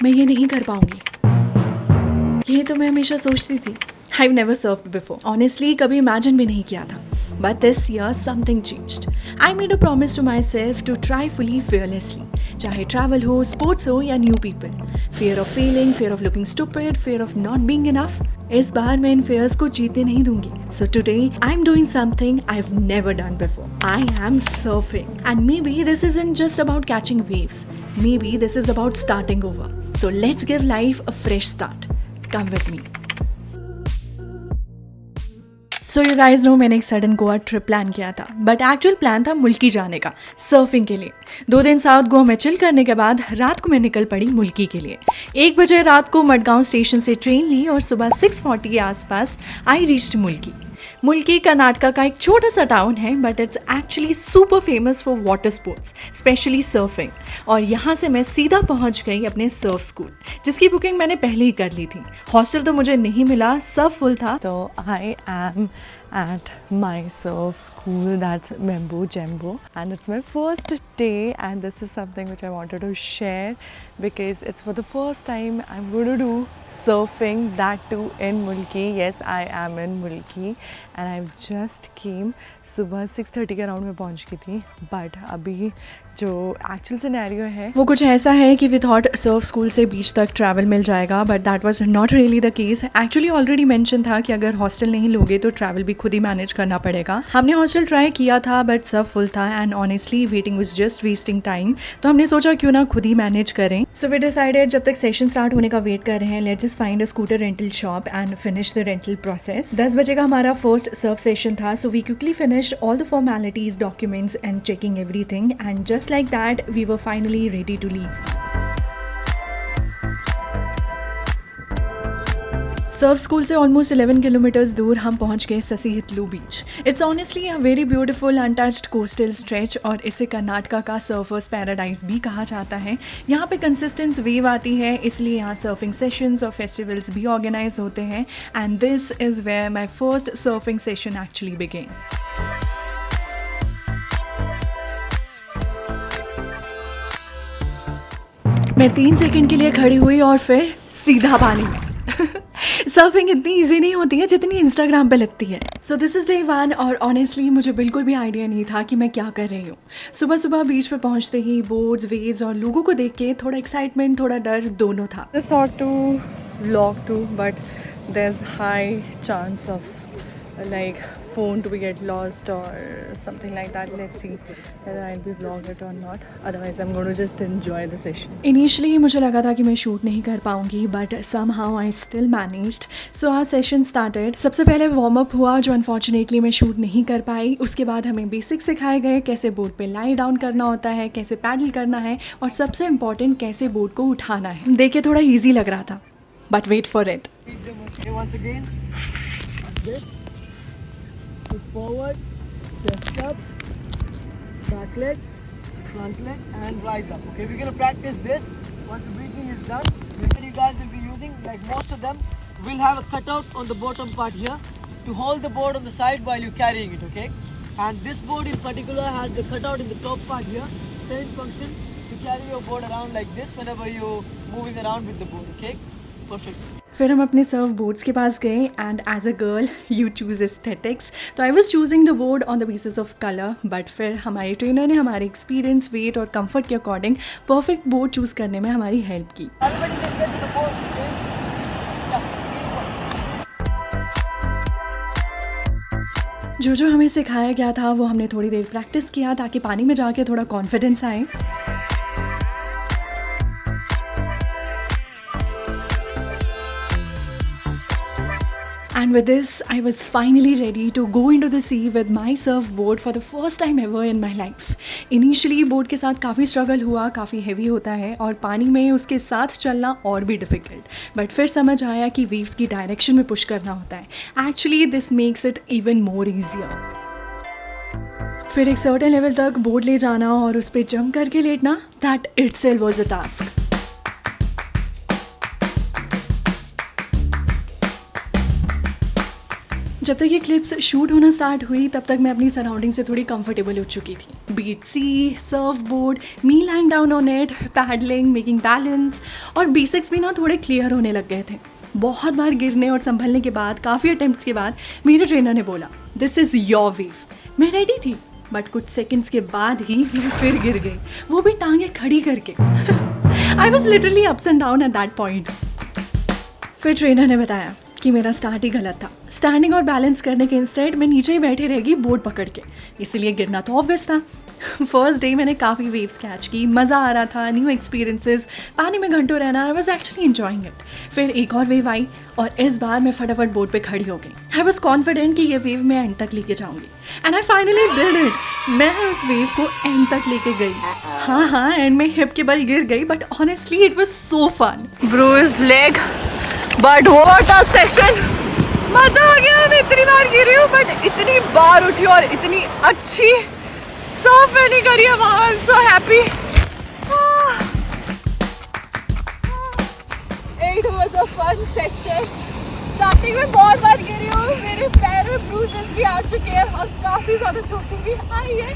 मैं ये नहीं कर पाऊंगी। ये तो मैं हमेशा सोचती थी। I never served before, honestly कभी इमेजिन भी नहीं किया था। But this year something changed. I made a promise to myself to try fully fearlessly, चाहे ट्रैवल हो, स्पोर्ट्स हो या new people. Fear of failing, fear of looking stupid, fear of not being enough, इस बार मैं इन fears को जीतने नहीं दूंगी। So today I am doing something I have never done before. I am surfing and maybe this isn't just about catching waves, maybe this is about starting over. So let's give life a fresh start. Come with me. So you guys know, मैंने एक sudden Goa trip plan किया था, but actual plan था मुल्की जाने का, surfing के लिए। 2 दिन साउथ गोवा में चिल करने के बाद रात को मैं निकल पड़ी मुल्की के लिए। 1 बजे रात को मडगांव स्टेशन से ट्रेन ली और सुबह 6:40 के आसपास आई रीच्ड मुल्की। मुल्की कर्नाटका का एक छोटा सा टाउन है, but it's actually super famous for water sports, specially surfing. और यहाँ से मैं सीधा पहुँच गई अपने सर्फ स्कूल, जिसकी बुकिंग मैंने पहले ही कर ली थी। हॉस्टल तो मुझे नहीं मिला, सब फुल था। So I am at my surf school, that's Membu Jembu, and it's my first day, and this is something which I wanted to share because it's for the first time I'm going to do surfing, that too in Mulki. Yes, I am in Mulki and I've just came, सुबह 6:30 के around में पहुंच गई थी। But अभी जो actual scenario है वो कुछ ऐसा है कि वी थॉट सर्फ स्कूल से बीच तक ट्रैवल मिल जाएगा, but that was not really the case. Actually already mention था कि अगर हॉस्टल नहीं लोगे तो ट्रैवल भी खुद ही मैनेज करना पड़ेगा। हमने हॉस्टल ट्राई किया था बट सब फुल था and honestly waiting was just wasting time, तो हमने सोचा क्यों ना खुद ही मैनेज करें। सो वी डिसाइडेड जब तक सेशन स्टार्ट होने का वेट कर रहे हैं, let's just find a scooter rental shop and finish the rental process. 10 बजे का हमारा फर्स्ट सर्फ सेशन था, so we quickly finished all the formalities, documents and checking everything, and just like that we were finally ready to leave. Surf school से almost 11 kilometres दूर हम पहुंच गए Sasihithlu beach. It's honestly a very beautiful untouched coastal stretch और इसे कर्नाटका का surfers paradise भी कहा जाता है। यहाँ पे कंसिस्टेंट वेव आती है, इसलिए यहाँ सर्फिंग सेशंस और फेस्टिवल्स भी ऑर्गेनाइज होते हैं and this is where my first surfing session actually began. मैं 3 सेकंड के लिए खड़ी हुई और फिर सीधा पानी में। सर्फिंग इतनी इजी नहीं होती है जितनी इंस्टाग्राम पे लगती है। सो दिस इज़ डे 1 और ऑनेस्टली मुझे बिल्कुल भी आइडिया नहीं था कि मैं क्या कर रही हूँ। सुबह सुबह बीच पे पहुँचते ही बोर्ड्स, वेव्स और लोगों को देख के थोड़ा एक्साइटमेंट, थोड़ा डर दोनों था। just thought to vlog too, but there's high chance of like phone to get lost or something like that. Let's see whether I'll be vlog it or not. Otherwise I'm going to just enjoy the session. Initially मुझे लगा था कि मैं shoot नहीं कर पाऊंगी, but somehow I still managed. So our session started. सबसे पहले वार्म अप हुआ जो अनफॉर्चुनेटली मैं शूट नहीं कर पाई। उसके बाद हमें बेसिक सिखाए गए, कैसे बोट पे लाई डाउन करना होता है, कैसे पैडल करना है और सबसे इम्पॉर्टेंट कैसे बोट को उठाना है। देख के थोड़ा ईजी लग रहा था, but wait for it. Forward, chest up, back leg, front leg and rise up. Okay, we're gonna practice this. Once the breathing is done, you guys will be using, like most of them, will have a cutout on the bottom part here to hold the board on the side while you're carrying it, okay? And this board in particular has the cutout in the top part here. Same function to carry your board around like this whenever you're moving around with the board, okay? Perfect. फिर हम अपने Surf boards के पास गए and as a girl you choose aesthetics, तो I was choosing the board on the basis of colour, but फिर हमारे trainer ने हमारे एक्सपीरियंस, वेट और कंफर्ट के अकॉर्डिंग परफेक्ट बोर्ड चूज़ करने में हमारी हेल्प की। जो हमें सिखाया गया था वो हमने थोड़ी देर प्रैक्टिस किया ताकि पानी में जाके थोड़ा कॉन्फिडेंस आए। And with this, I was finally ready to go into the sea with my surfboard for the first time ever in my life. Initially board के साथ काफ़ी स्ट्रगल हुआ, काफ़ी हेवी होता है और पानी में उसके साथ चलना और भी डिफ़िकल्ट, बट फिर समझ आया कि वेव्स की डायरेक्शन में पुश करना होता है। Actually this makes it even more easier. फिर एक सर्टेन लेवल तक बोर्ड ले जाना और उस पर जंप करके लेटना, that itself was a task. जब तक ये क्लिप्स शूट होना स्टार्ट हुई तब तक मैं अपनी सराउंडिंग से थोड़ी कंफर्टेबल हो चुकी थी. Beat sea, surf board, me lying down on it, paddling, making balance और बेसिक्स भी ना थोड़े क्लियर होने लग गए थे. बहुत बार गिरने और संभलने के बाद, काफ़ी अटेम्प्ट्स के बाद मेरे ट्रेनर ने बोला दिस इज़ योर वेव. मैं रेडी थी बट कुछ सेकंड्स के बाद ही मैं फिर गिर गई, वो भी टांगे खड़ी करके. I was literally ups and down at that point. फिर ट्रेनर ने बताया कि मेरा स्टार्ट ही गलत था. स्टैंडिंग और बैलेंस करने के इंस्टेड मैं नीचे ही बैठी रहेगी बोर्ड पकड़ के, इसीलिए गिरना तो ऑब्वियस था. फर्स्ट डे मैंने काफ़ी वेव्स कैच की, मज़ा आ रहा था, न्यू एक्सपीरियंसेस, पानी में घंटों रहना. I was actually enjoying it. फिर एक और वेव आई और इस बार मैं फटाफट बोर्ड पे खड़ी हो गई. आई वॉज कॉन्फिडेंट कि ये वेव मैं एंड तक लेके जाऊंगी and I finally did it. मैं उस वेव को एंड तक लेके गई. हाँ, एंड में हिप के बल गिर गई but honestly it was so fun. Bruised leg but what a session. मजा आ गया. मैं इतनी बार गिरी हूँ बट इतनी बार उठी और इतनी अच्छी सर्फ मैंने करी है वहाँ. I am so happy. It was a fun session. Starting में बहुत बार गिरी हूँ, मेरे पैर में ब्रूजेस भी आ चुके हैं और काफ़ी ज़्यादा चोटें भी आई है.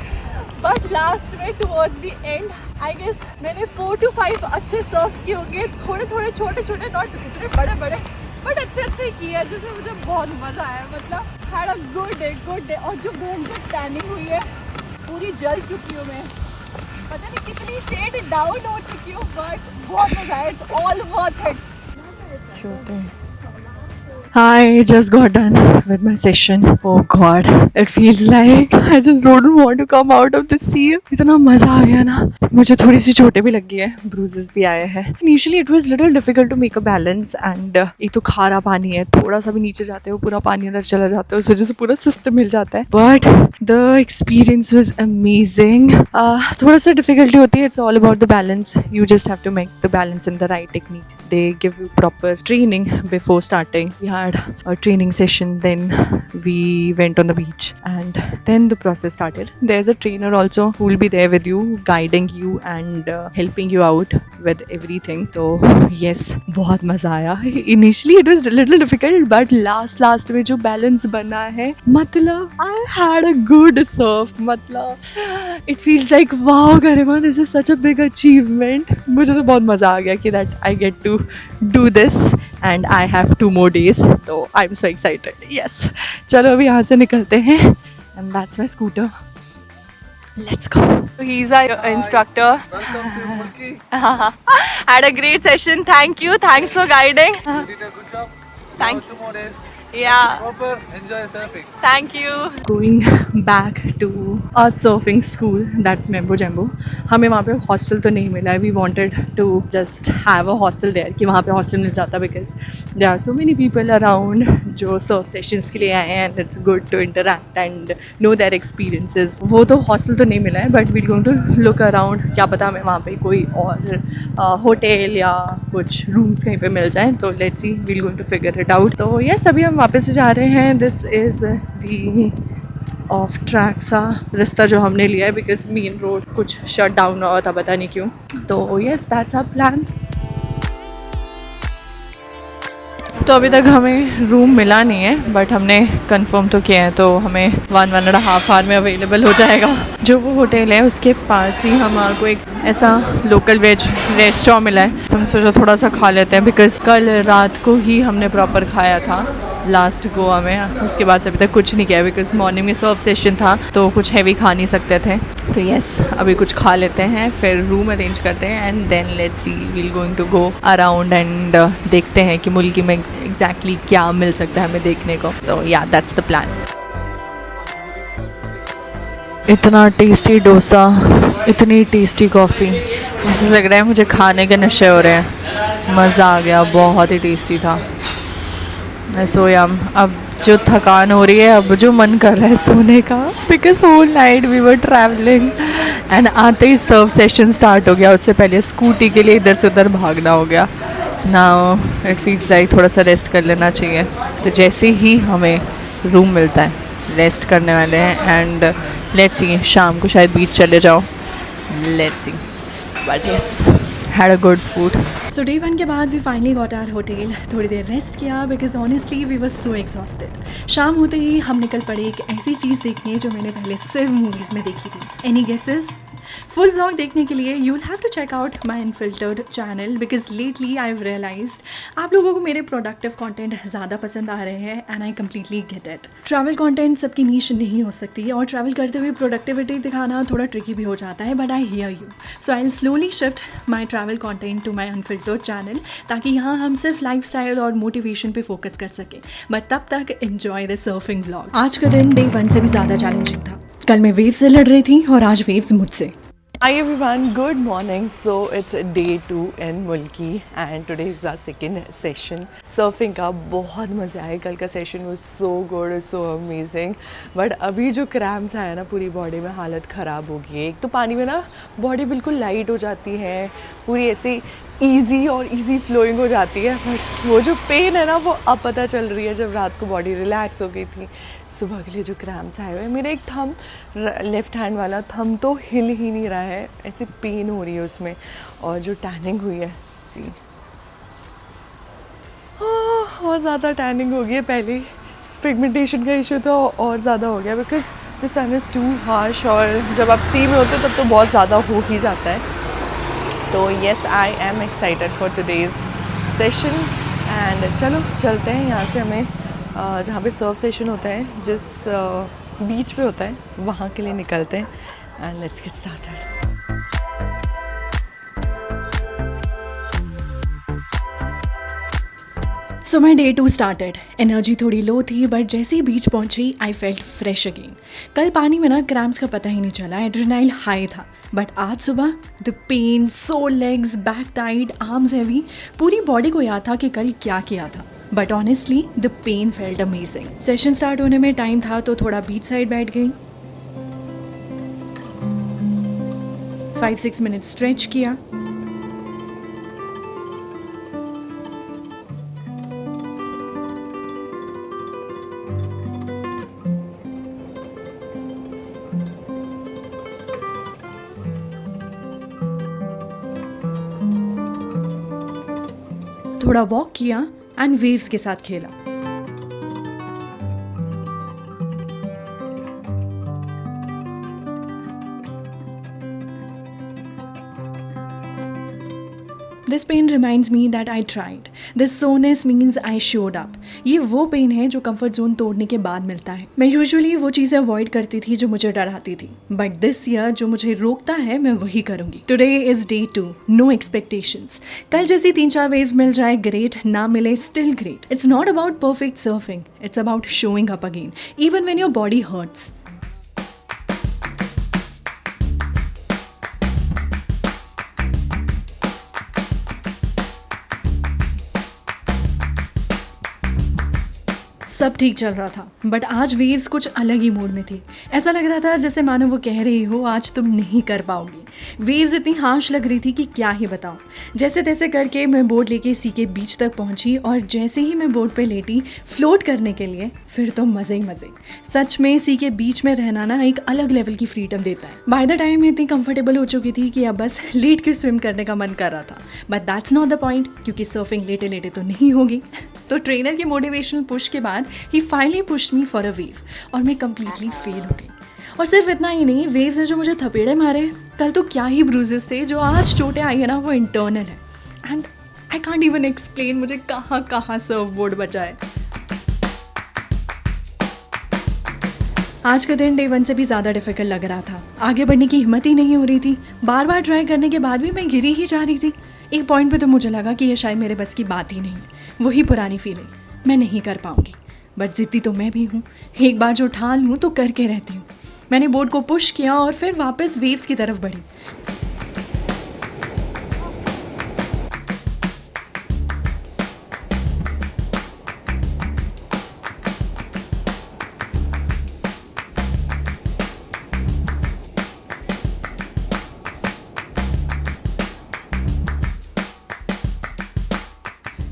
बट लास्ट में towards the end I guess मैंने 4 to 5 अच्छे सर्व किए होंगे. थोड़े थोड़े छोटे छोटे, नॉट इतने बड़े बड़े बट अच्छे अच्छे किए हैं जिससे मुझे बहुत मज़ा आया. मतलब हैड अ गुड डे. और जो मुझे टैनिंग हुई है पूरी जल चुकी हूँ मैं, पता नहीं कितनी शेड डाउन हो चुकी हूँ बट बहुत मज़ा आया. It's all worth it. I just got done with my session. Oh God, it feels like I just don't want to come out of the sea. इतना मज़ा आ गया ना. मुझे थोड़ी सी चोटें भी लगी है, bruises भी आए हैं. Initially it was little difficult to make a balance and एक तो खारा पानी है, थोड़ा सा भी नीचे जाते हो पूरा पानी अंदर चला जाता है, उस वजह से पूरा सिस्टम मिल जाता है. But the experience was amazing. थोड़ा सा difficulty होती है. It's all about the balance. You just have to make the balance in the right technique. They give you proper training before starting. We had a training session, then we went on the beach and then the process started. There's a trainer also who will be there with you, guiding you and helping you out with everything. So yes, बहुत मज़ा आया. Initially it was a little difficult but last में जो balance बना है, मतलब I had a good surf. मतलब it feels like wow Garima, this is such a big achievement. मुझे तो बहुत मज़ा आ गया कि that I get to do this and I have 2 more days. So I'm so excited. Yes. चलो अभी यहाँ से निकलते हैं. And that's my scooter. Let's go. So he's our instructor. Welcome to Mulki. Had a great session. Thank you. Thanks for guiding. You did a good job. Thank Now 2 more days. Yeah. Proper enjoy surfing. Thank you. Going back to a surfing school, that's Membo Jembo. हमें वहाँ पे hostel तो नहीं मिला है. We wanted to just have a hostel there कि वहाँ पे हॉस्टल मिल जाता because there are so many people around जो surf sessions के लिए आए हैं and it's good to interact and know their experiences. वो तो हॉस्टल तो नहीं मिला है but we're going to look around. क्या पता हमें वहाँ पे कोई और होटल या कुछ रूम्स कहीं पे मिल जाए. तो let's see, we're going to figure it out. तो yes, अभी हम वापस से जा रहे हैं. This is the of track सा रास्ता जो हमने लिया है बिकॉज मेन रोड कुछ शट डाउन हुआ था, पता नहीं क्यों. तो यस, दैट्स आवर प्लान. तो अभी तक हमें रूम मिला नहीं है बट हमने कंफर्म तो किया है, तो हमें 1.5 आवर में अवेलेबल हो जाएगा. जो वो होटल है उसके पास ही हमारे को एक ऐसा लोकल वेज रेस्टोरेंट मिला है, तो हम सोचा थोड़ा सा खा लेते हैं बिकॉज कल रात को ही हमने प्रॉपर खाया था लास्ट गोवा में. उसके बाद से अभी तक कुछ नहीं किया बिकॉज मॉर्निंग में सर्व सेशन था तो कुछ हैवी खा नहीं सकते थे. तो यस, अभी कुछ खा लेते हैं फिर रूम अरेंज करते हैं and then let's see, we'll going to go around and देखते हैं कि मुल्की में एग्जैक्टली क्या मिल सकता है हमें देखने को. सो या, दैट्स द प्लान. इतना टेस्टी डोसा, इतनी टेस्टी कॉफ़ी, मुझे लग रहा है मुझे खाने के नशे हो रहे हैं. मज़ा आ गया, बहुत ही टेस्टी था. मैं सोया. अब जो थकान हो रही है, अब जो मन कर रहा है सोने का because whole night we were travelling and आते ही सर्व सेशन स्टार्ट हो गया. उससे पहले स्कूटी के लिए इधर से उधर भागना हो गया. नाउ इट फील्स लाइक थोड़ा सा रेस्ट कर लेना चाहिए. तो जैसे ही हमें रूम मिलता है रेस्ट करने वाले हैं एंड लेट्स सी, शाम को शायद बीच चले जाओ. Let's see, but yes, had a good food. So day 1 के बाद we finally got our hotel. थोड़ी देर रेस्ट किया because honestly we were so exhausted. शाम होते ही हम निकल पड़े एक ऐसी चीज़ देखने जो मैंने पहले सिर्फ मूवीज़ में देखी थी. Any guesses? फुल व्लॉग देखने के लिए you will have to check out my unfiltered channel because lately I have realized आप लोगों को मेरे प्रोडक्टिव कंटेंट ज़्यादा पसंद आ रहे हैं and I completely get it. Travel content सबकी नीश नहीं हो सकती और ट्रैवल करते हुए प्रोडक्टिविटी दिखाना थोड़ा ट्रिकी भी हो जाता है, but I hear you. So I will slowly shift my travel content to my unfiltered channel ताकि यहाँ हम सिर्फ लाइफस्टाइल और मोटिवेशन पे फोकस कर सकें. बट तब तक एंजॉय द सर्फिंग व्लॉग. आज का दिन डे 1 से भी ज़्यादा चैलेंजिंग था. कल मैं वेव से लड़ रही थी और आज वेव्स मुझसे. Hi everyone, good morning. So it's day 2 in Mulki and today is our second session. Surfing का बहुत मज़ा आया. कल का session was so good, so amazing. But अभी जो क्रैम्प्स आया ना पूरी बॉडी में, हालत ख़राब हो गई है. एक तो पानी में ना बॉडी बिल्कुल लाइट हो जाती है, पूरी ऐसी ईजी और ईजी फ्लोइंग हो जाती है. बट वो जो पेन है ना वो अब पता चल रही है जब रात को बॉडी रिलैक्स हो गई थी. सुबह के लिए जो क्रैम्प्स आए हुए हैं, मेरा एक थम लेफ़्ट हैंड वाला थम तो हिल ही नहीं रहा है, ऐसे पेन हो रही है उसमें. और जो टैनिंग हुई है, सी और ज़्यादा टैनिंग हो गई है. पहले पिगमेंटेशन का इशू तो और ज़्यादा हो गया because the sun is too harsh और जब आप सी में होते हो तब तो बहुत ज़्यादा हो ही जाता है. तो yes, I am excited for today's session and चलो चलते हैं यहाँ से. हमें जहाँ पे सर्व सेशन होता है, जिस बीच पे होता है, वहाँ के लिए निकलते हैं and let's get started. So my day 2 started. Energy थोड़ी लो थी बट जैसे ही बीच पहुंची आई फेल्ट फ्रेश अगेन. कल पानी में ना क्रैम्प्स का पता ही नहीं चला, एड्रेनाइल हाई था. बट आज सुबह the pain, sore legs, back tight, arms heavy, पूरी बॉडी को याद था कि कल क्या किया था. But honestly the pain felt amazing. Session start होने में टाइम था तो थोड़ा बीच साइड बैठ गई. 5-6 मिनट स्ट्रेच किया. थोड़ा वॉक किया एंड वेव्स के साथ खेला. This pain reminds me that I tried. This soreness means I showed up. ये वो पेन है जो कंफर्ट जोन तोड़ने के बाद मिलता है. मैं यूजुअली वो चीज़ें अवॉइड करती थी जो मुझे डराती थी, बट दिस ईयर जो मुझे रोकता है मैं वही करूँगी. Today is day 2, no expectations. कल जैसी 3-4 वेव्स मिल जाए ग्रेट, ना मिले still great. It's not about perfect surfing, it's about showing up again even when your body hurts. सब ठीक चल रहा था बट आज वेव्स कुछ अलग ही मूड में थी. ऐसा लग रहा था जैसे मानो वो कह रही हो आज तुम नहीं कर पाओगी. वेव्स इतनी हार्श लग रही थी कि क्या ही बताऊं. जैसे तैसे करके मैं बोट लेके सी के बीच तक पहुंची और जैसे ही मैं बोट पे लेटी फ्लोट करने के लिए, फिर तो मज़े ही मज़े. सच में सी के बीच में रहना ना एक अलग लेवल की फ्रीडम देता है. बाय द टाइम मैं इतनी कंफर्टेबल हो चुकी थी कि अब बस लेट के स्विम करने का मन कर रहा था. But that's not the point, क्योंकि सर्फिंग लेटे लेटे तो नहीं होगी. तो ट्रेनर के मोटिवेशनल पुश के बाद ही finally pushed me for a wave और मैं कंप्लीटली फेल हो गई. और सिर्फ इतना ही नहीं, वेव्स ने जो मुझे थपेड़े मारे, कल तो क्या ही ब्रूजेस थे. जो आज चोटें आई है ना वो इंटरनल है and I can't even explain मुझे कहाँ कहाँ सर्फ बोर्ड बचा है. आज का दिन डे 1 से भी ज़्यादा डिफिकल्ट लग रहा था. आगे बढ़ने की हिम्मत ही नहीं हो रही थी. बार बार ट्राई करने के बाद भी मैं गिरी ही जा रही थी. एक पॉइंट पे तो मुझे लगा कि ये शायद मेरे बस की बात ही नहीं है. वही पुरानी फीलिंग, मैं नहीं कर पाऊँगी. बट जिद्दी तो मैं भी हूँ. एक बार जो ठान लूँ तो करके रहती हूँ. मैंने बोट को पुश किया और फिर वापस वेव्स की तरफ बढ़ी.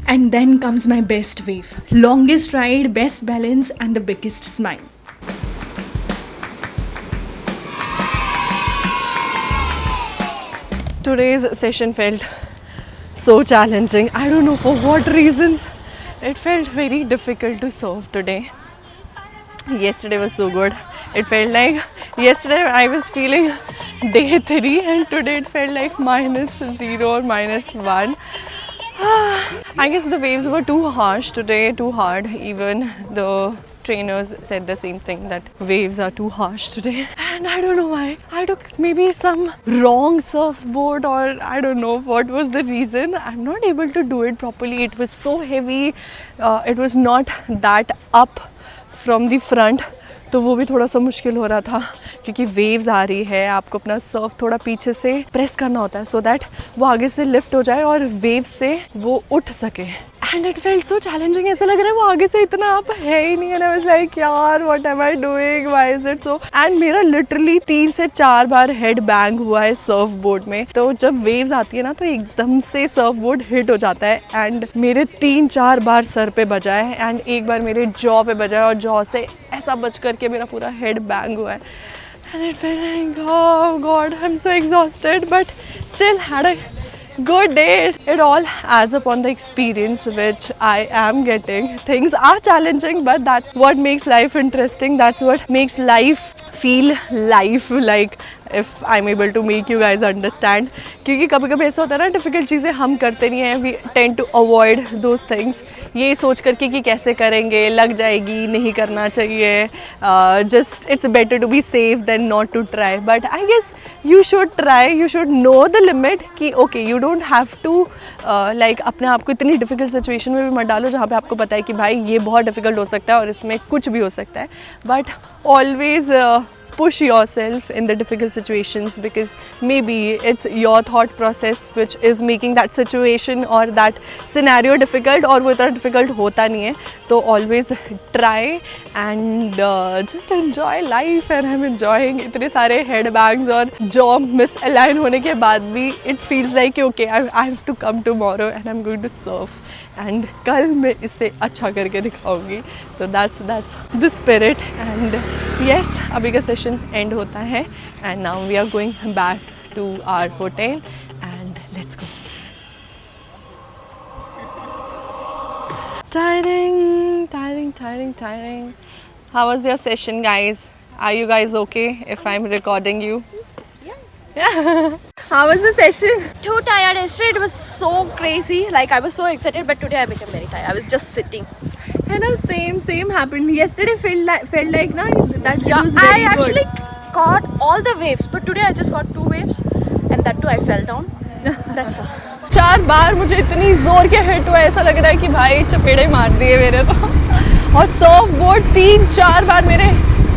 And then comes my best wave. Longest ride, best balance and the biggest smile. Today's session felt so challenging. I don't know for what reasons. It felt very difficult to surf today. Yesterday was so good. It felt like yesterday I was feeling day 3 and today it felt like -0 or -1. I guess the waves were too harsh today, too hard. Even the trainers said the same thing, that waves are too harsh today. And I don't know why. I took maybe some wrong surfboard, or I don't know what was the reason. I'm not able to do it properly. It was so heavy. It was not that up from the front. तो वो भी थोड़ा सा मुश्किल हो रहा था क्योंकि वेव्स आ रही है, आपको अपना सर्फ थोड़ा पीछे से प्रेस करना होता है सो दैट वो आगे से लिफ्ट हो जाए और वेव से वो उठ सके. And it felt so challenging. ऐसा लग रहा है वो आगे से इतना अप है ही नहीं. एंड आई वाज लाइक यार what am I doing, why is it so. And मेरा लिटरली 3 से 4 बार हेड बैंग हुआ है सर्फ बोर्ड में. तो जब वेव्स आती है ना तो एकदम से सर्फ बोर्ड हिट हो जाता है. एंड मेरे 3-4 बार सर पे बजा है एंड एक बार मेरे जॉ पे बजा है और जॉ से ऐसा बच करके मेरा पूरा हेड बैंग हुआ है. And it felt like, oh God, I'm so exhausted, but still had a good day. It all adds up on the experience which I am getting. Things are challenging, but that's what makes life interesting. That's what makes life feel life, like if I'm able to make you guys understand. क्योंकि कभी कभी ऐसा होता है ना, difficult चीज़ें हम करते नहीं हैं. We tend to avoid those things, ये सोच करके कि कैसे करेंगे, लग जाएगी, नहीं करना चाहिए. Just it's better to be safe than not to try. But I guess you should try, you should know the limit कि okay you don't have to like अपने आप को इतनी डिफ़िकल्ट सिचुएशन में भी मत डालो जहाँ पे आपको पता है कि भाई ये बहुत डिफ़िकल्ट हो सकता है और इसमें कुछ भी हो सकता है. But always push yourself in the difficult situations, because maybe it's your thought process which is making that situation or that scenario difficult, और वो इतना difficult होता नहीं है. तो always try and just enjoy life. And I'm enjoying इतने सारे head bangs और jaw misalign होने के बाद भी it feels like okay I have to come tomorrow and I'm going to surf. And कल मैं इससे अच्छा करके दिखाऊंगी. तो that's the spirit. And yes, अभी का सेशन एंड होता है and now we are going back to our hotel and let's go. Tiring. How was your session, guys? Are you guys okay if I'm recording you? Yeah. How was the session? Too tired. Yesterday it was so crazy. Like I was so excited, but today I became very tired. I was just sitting. I know, same happened. Yesterday felt like na that Yeah, was very I actually good. caught all the waves, but today I just got 2 waves, and that too I fell down. That's all. 4 बार मुझे इतनी जोर के hit हुआ, ऐसा लग रहा है कि भाई चपेड़े मार दिए मेरे तो. और सर्फ बोर्ड 3-4 बार मेरे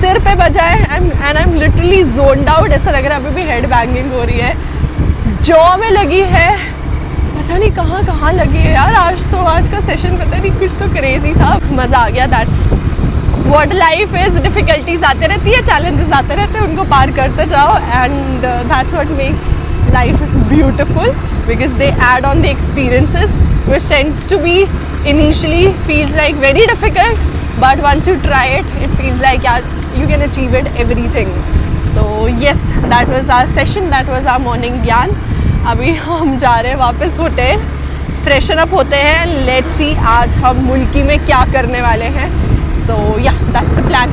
सिर पे बजा है and I am literally zoned out. ऐसा लग रहा है अभी भी हेड बैंगिंग हो रही है. जॉ में लगी है, पता नहीं कहाँ लगी है यार. आज का सेशन पता नहीं कुछ तो क्रेजी था. मज़ा आ गया. That's what life is. Difficulties आते रहती है, चैलेंजेस आते रहते हैं, उनको पार करते जाओ. And that's what makes life beautiful, because they add on the experiences which tends to be initially feels like very difficult, but once you try it, it feels like yeah, you can achieve it, everything. So yes, that was our session, that was our morning ज्ञान. अभी हम जा रहे हैं वापस hotel, freshen up होते हैं. Let's see आज हम मुल्की में क्या करने वाले हैं. सो या दैट्स द प्लान.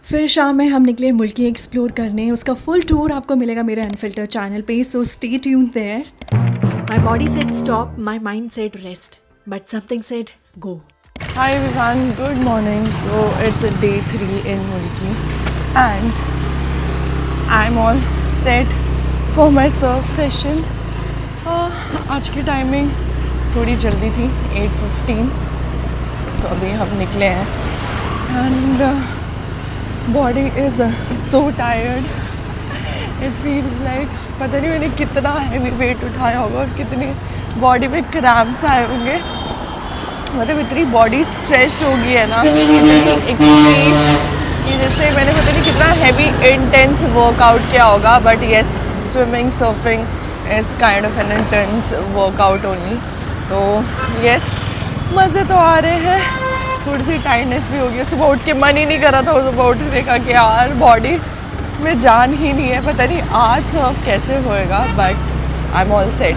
फिर शाम में हम निकले मुल्की एक्सप्लोर करने. उसका फुल टूर आपको मिलेगा मेरे अनफिल्टर चैनल पे, so stay tuned there. My body said stop, my mind said rest, but something said go. Hi everyone, good morning. So it's day 3 in Mulki and I'm all set for my surf session. आज की timing थोड़ी जल्दी थी, 8:15. तो अभी हम निकले हैं and body is so tired. It feels like पता नहीं मैंने कितना heavy weight उठाया होगा और कितनी बॉडी में क्रैम्प्स आए होंगे. मतलब इतनी बॉडी स्ट्रेच्ड हो गई है ना, एक्सट्रीम, कि जैसे मैंने पता नहीं कितना हैवी इंटेंस वर्कआउट किया होगा. But yes, swimming surfing is kind of N intense workout only. तो येस, मज़े तो आ रहे हैं. थोड़ी सी टाइटनेस भी हो गई. सुबह उठ के मन ही नहीं कर रहा था सुबह उठने का कि यार बॉडी में जान ही नहीं है, पता नहीं आज सर्फ कैसे होएगा. But I am all set.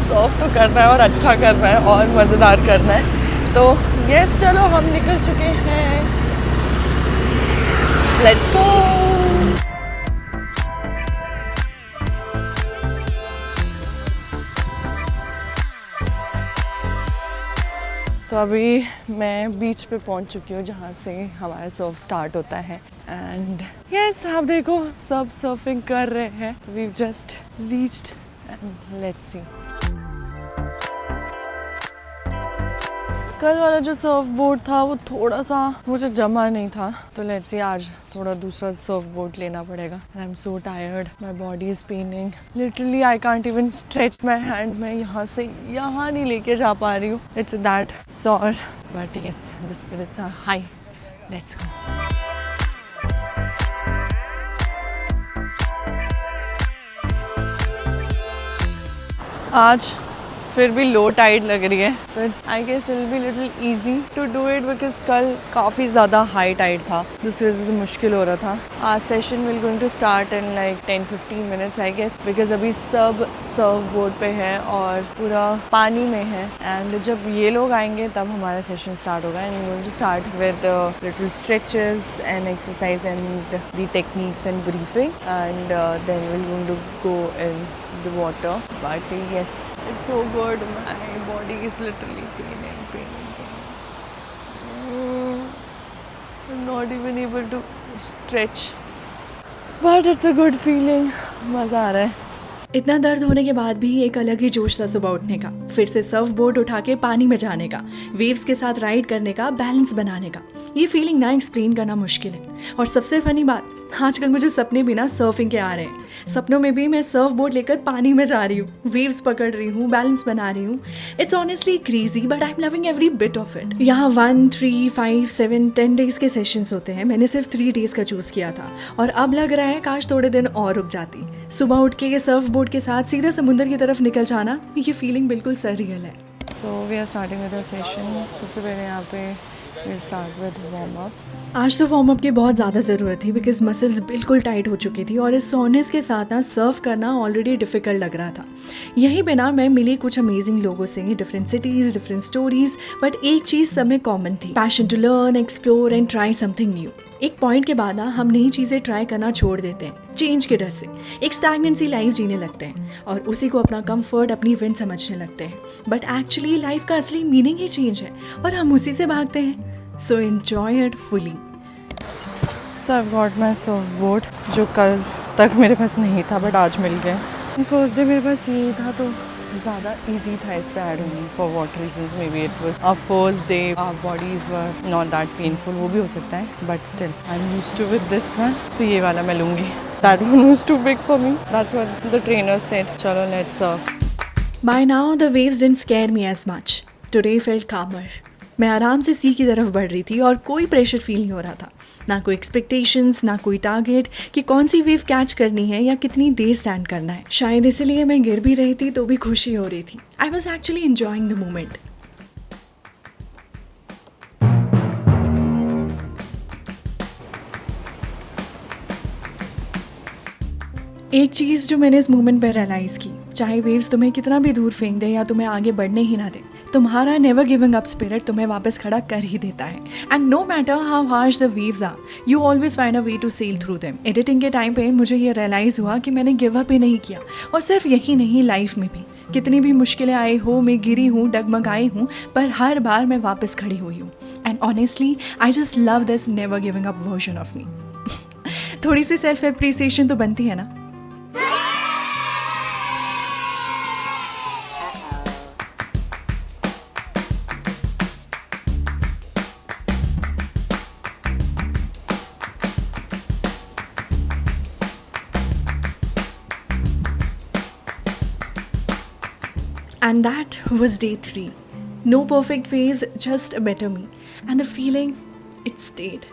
Surf तो करना है और अच्छा करना है और मज़ेदार करना है। तो यस, चलो हम निकल चुके हैं, लेट्स गो। तो अभी मैं बीच पे पहुंच चुकी हूँ जहाँ से हमारा सर्फ स्टार्ट होता है। एंड यस, आप देखो सब सर्फिंग कर रहे हैं। We just reached and let's see. कल वाला जो सर्फ बोर्ड था वो थोड़ा सा मुझे जमा नहीं था, तो लेट्स सी आज थोड़ा दूसरा सर्फ बोर्ड लेना पड़ेगा। आई am so tired, my body is Penning, literally I can't even stretch my hand. मैं यहाँ से यहाँ नहीं लेके जा पा रही हूँ। It's that sore, but yes the spirits are high. Let's go. आज फिर भी लो टाइड लग रही है, but I guess it will be little easy to do it because कल काफ़ी ज़्यादा हाई टाइड था, जिस वजह से मुश्किल हो रहा था। आज session will going to start in like 10-15 minutes I guess, because अभी सब सर्फ बोर्ड पे है और पूरा पानी में है। एंड जब ये लोग आएंगे तब हमारा सेशन स्टार्ट होगा। And going to start with little stretches and exercise and the techniques and briefing, and then will going to go in the water. But yes, it's so good. My body is literally paining. I'm not even able to stretch, but it's a good feeling. मज़ा आ रहा है। इतना दर्द होने के बाद भी एक अलग ही जोश था सुबह उठने का, फिर से सर्फ बोर्ड उठा के पानी में जाने का, वेव्स के साथ राइड करने का, बैलेंस बनाने का। ये फीलिंग ना एक्सप्लेन करना मुश्किल है। और सबसे फनी बात, आजकल मुझे सपने भी ना सर्फिंग के आ रहे हैं। सपनों में भी मैं सर्फ बोर्ड लेकर पानी में जा रही हूँ, वेव्स पकड़ रही हूँ, बैलेंस बना रही हूँ। It's honestly crazy but I am loving every bit of it. यहाँ 1, 3, 5, 7, 10 डेज के सेशंस होते हैं। मैंने सिर्फ 3 डेज का चूज़ किया था और अब लग रहा है काश थोड़े दिन और रुक जाती। सुबह उठ के ये सर्फ बोर्ड के साथ सीधा समुंदर की तरफ निकल जाना, ये फीलिंग बिल्कुल सररियल है। So we are starting with a session. सबसे पहले यहाँ पे we start with warm up. आज तो वार्म अप की बहुत ज़्यादा ज़रूरत थी बिकॉज मसल्स बिल्कुल टाइट हो चुकी थी और इस सोनेस के साथ ना सर्व करना ऑलरेडी डिफ़िकल्ट लग रहा था। यहीं पे ना मैं मिली कुछ अमेजिंग लोगों से, different cities, different stories, but एक चीज़ सब में कॉमन थी, passion to learn, explore and try something new. एक पॉइंट के बाद ना हम नई चीज़ें ट्राई करना छोड़ देते हैं चेंज के डर से, एक स्टैग्नेंसी लाइफ जीने लगते हैं और उसी को अपना कंफर्ट, अपनी विन समझने लगते हैं। बट एक्चुअली लाइफ का असली मीनिंग ही चेंज है और हम उसी से भागते हैं। So enjoy it fully. So I got my Surf board, जो कल तक मेरे पास नहीं था बट आज मिल गया। फर्स्ट डे मेरे पास ये था तो ज़्यादा इजी था इस पे ऐड होने। For what reasons, maybe it was our first day, our bodies were not that painful, वो भी हो सकता है, but still I am used to with this one, तो ये वाला मैं लूँगी। That one was too big for me, that's what the trainer said. चलो let's surf. By now the waves didn't scare me as much. Today felt calmer. मैं आराम से सी की तरफ बढ़ रही थी और कोई प्रेशर फील नहीं हो रहा था, ना कोई एक्सपेक्टेशंस, ना कोई टारगेट कि कौन सी वेव कैच करनी है या कितनी देर स्टैंड करना है। शायद इसलिए मैं गिर भी रही थी तो भी खुशी हो रही थी। I was actually enjoying the moment. एक चीज़ जो मैंने इस मोमेंट पर रियलाइज़ की, चाहे वेव्स तुम्हें कितना भी दूर फेंक दे या तुम्हें आगे बढ़ने ही ना दे, तुम्हारा नेवर गिविंग अप स्पिरिट तुम्हें वापस खड़ा कर ही देता है। And no matter how harsh the waves are, you always find a way to sail through them. Editing के टाइम पे मुझे ये रियलाइज़ हुआ कि मैंने गिव अप ही नहीं किया, और सिर्फ यही नहीं, लाइफ में भी कितनी भी मुश्किलें आई हो, मैं गिरी हूँ, डगमगाई हूँ, पर हर बार मैं वापस खड़ी हुई हूँ। And honestly I just love this never giving up version of me. थोड़ी सी सेल्फ एप्रिसिएशन तो बनती है ना। And that was day 3. No perfect phase, just a better me. And the feeling, it stayed.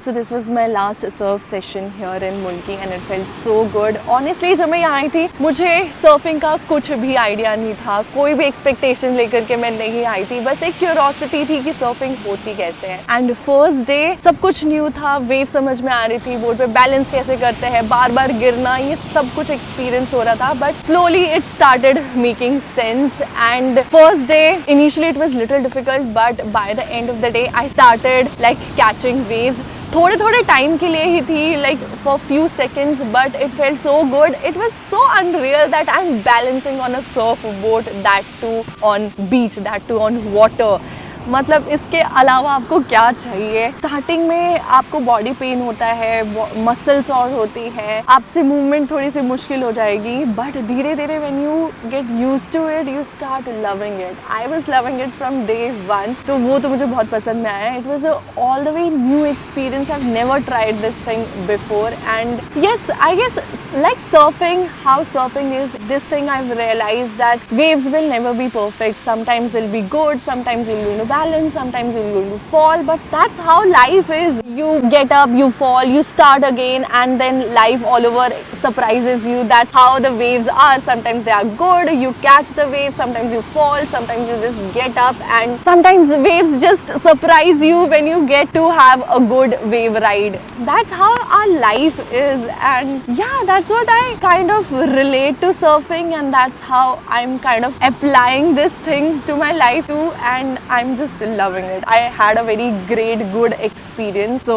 So this was my last surf session here in Mulki and it felt so good. Honestly, जब मैं यहाँ आई थी मुझे surfing का कुछ भी idea नहीं था, कोई भी एक्सपेक्टेशन लेकर के मैं नहीं आई थी, बस एक क्यूरोसिटी थी कि सर्फिंग होती कैसे है. एंड फर्स्ट डे सब कुछ न्यू था, वेव समझ में आ रही थी, बोर्ड पे बैलेंस कैसे करते हैं, बार बार गिरना, ये सब कुछ एक्सपीरियंस हो रहा था. But slowly it started making sense. And first day initially it was little difficult, but by the end of the day I started like catching waves. थोड़े थोड़े टाइम के लिए ही थी, like for few seconds, but it felt so good. It was so unreal that I am balancing on a surf boat, that too on beach, that too on water. मतलब इसके अलावा आपको क्या चाहिए. स्टार्टिंग में आपको बॉडी पेन होता है, मसल्स और होती है, आपसे मूवमेंट थोड़ी सी मुश्किल हो जाएगी, बट धीरे धीरे when you get used to it you start loving it. I was loving it from day one. तो वो तो मुझे बहुत पसंद में आया. It was all the way new experience. I have never tried this thing before. And yes, I guess like surfing, how surfing is, this thing I've realized that waves will never be perfect. Sometimes they'll be good, sometimes you're going to balance, sometimes you're going to fall, but that's how life is. You get up, you fall, you start again, and then life all over surprises you that how the waves are. Sometimes they are good, you catch the wave, sometimes you fall, sometimes you just get up, and sometimes waves just surprise you when you get to have a good wave ride. That's how our life is. And yeah, that's what I kind of relate to surfing, and that's how I'm kind of applying this thing to my life too, and I'm just loving it. I had a very great, good experience. So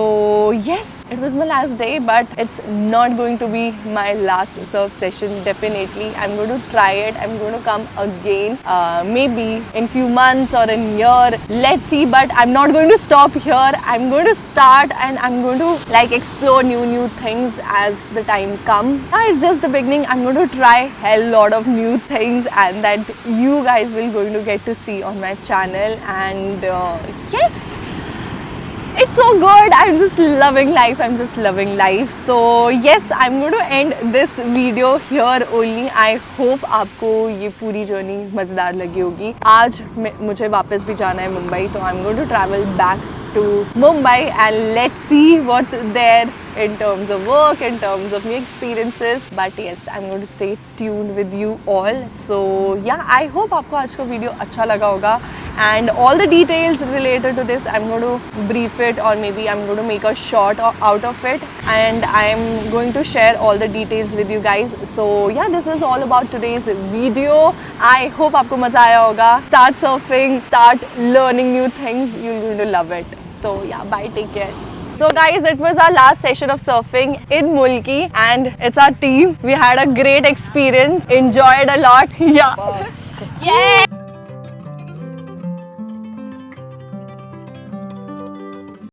yes, it was my last day, but it's not going to be my last surf session. Definitely I'm going to try it. I'm going to come again, maybe in few months or in year, let's see. But I'm not going to stop here. I'm going to start, and I'm going to like explore new things as the time comes. It's just the beginning. I'm going to try hell lot of new things, and that you guys will going to get to see on my channel. And yes, it's so good. I'm just loving life. I'm just loving life. So yes, I'm going to end this video here only. I hope आपको ये पूरी journey मज़ेदार लगी होगी. आज मुझे वापस भी जाना है मुंबई, तो I'm going to travel back to Mumbai and let's see what's there in terms of work, in terms of new experiences. But yes, I'm going to stay tuned with you all. So yeah, I hope आपको आज का video अच्छा लगा होगा. And all the details related to this, I'm going to brief it, or maybe I'm going to make a short out of it, and I'm going to share all the details with you guys. So yeah, this was all about today's video. I hope आपको मजा आया होगा. Start surfing, start learning new things. You're going to love it. So yeah, bye, take care. So guys, it was our last session of surfing in Mulki, and it's our team. We had a great experience, enjoyed a lot. Yeah. Bye. Yay!